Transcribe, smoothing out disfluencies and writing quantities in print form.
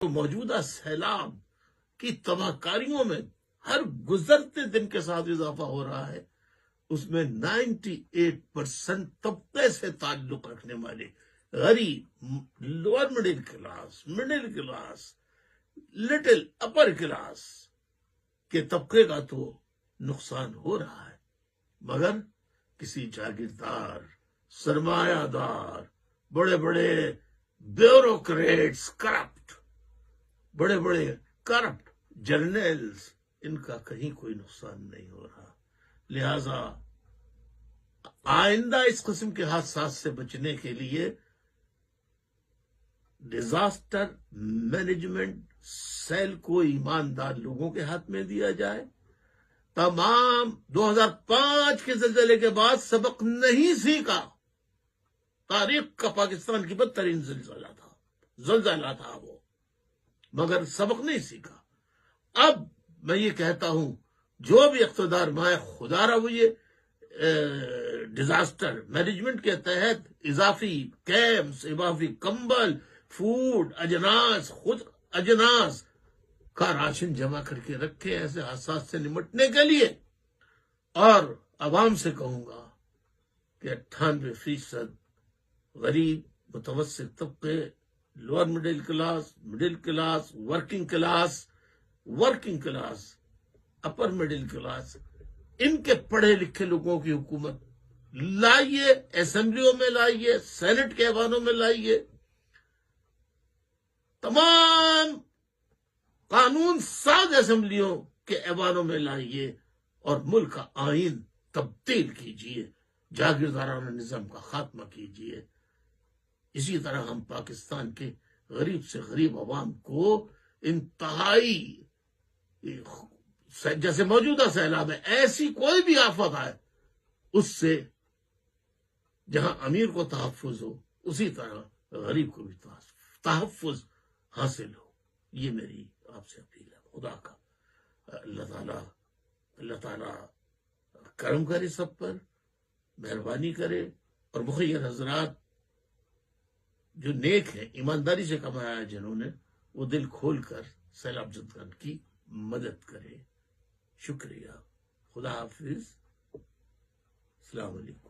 تو موجودہ سیلاب کی تباہ کاریوں میں ہر گزرتے دن کے ساتھ اضافہ ہو رہا ہے، اس میں 98% طبقے سے تعلق رکھنے والے غریب، lower middle class, little upper class کے طبقے کا تو نقصان ہو رہا ہے، مگر کسی جاگیردار، سرمایہ دار، بڑے بڑے بیوروکریٹس، بڑے کرپٹ جرنلز، ان کا کہیں کوئی نقصان نہیں ہو رہا۔ لہذا آئندہ اس قسم کے حادثات سے بچنے کے لیے ڈیزاسٹر مینجمنٹ سیل کو ایماندار لوگوں کے ہاتھ میں دیا جائے۔ تمام 2005 کے زلزلے کے بعد سبق نہیں سیکھا، تاریخ کا پاکستان کی بدترین زلزلہ تھا وہ، مگر سبق نہیں سیکھا۔ اب میں یہ کہتا ہوں، جو بھی اقتدار مائے خدا رہا، وہ یہ ڈیزاسٹر مینجمنٹ کے تحت اضافی کیمپس، اضافی کمبل، فوڈ، اجناس کا راشن جمع کر کے رکھے ایسے حادثات سے نمٹنے کے لیے۔ اور عوام سے کہوں گا کہ 98% غریب، متوسط طبقے، lower middle class, working class, upper middle class, ان کے پڑھے لکھے لوگوں کی حکومت لائیے، اسمبلیوں میں لائیے، سینٹ کے ایوانوں میں لائیے، تمام قانون ساز اسمبلیوں کے ایوانوں میں لائیے اور ملک کا آئین تبدیل کیجیے، جاگیردارانہ نظام کا خاتمہ کیجیے۔ اسی طرح ہم پاکستان کے غریب سے غریب عوام کو انتہائی، جیسے موجودہ سیلاب ہے، ایسی کوئی بھی آفت آئے، اس سے جہاں امیر کو تحفظ ہو، اسی طرح غریب کو بھی تحفظ حاصل ہو۔ یہ میری آپ سے اپیل ہے۔ خدا کا اللہ تعالیٰ کرم کرے، سب پر مہربانی کرے، اور مخیر حضرات جو نیک ہیں، ایمانداری سے کمایا ہے جنہوں نے، وہ دل کھول کر سیلاب زدگان کی مدد کرے۔ شکریہ، خدا حافظ، السلام علیکم۔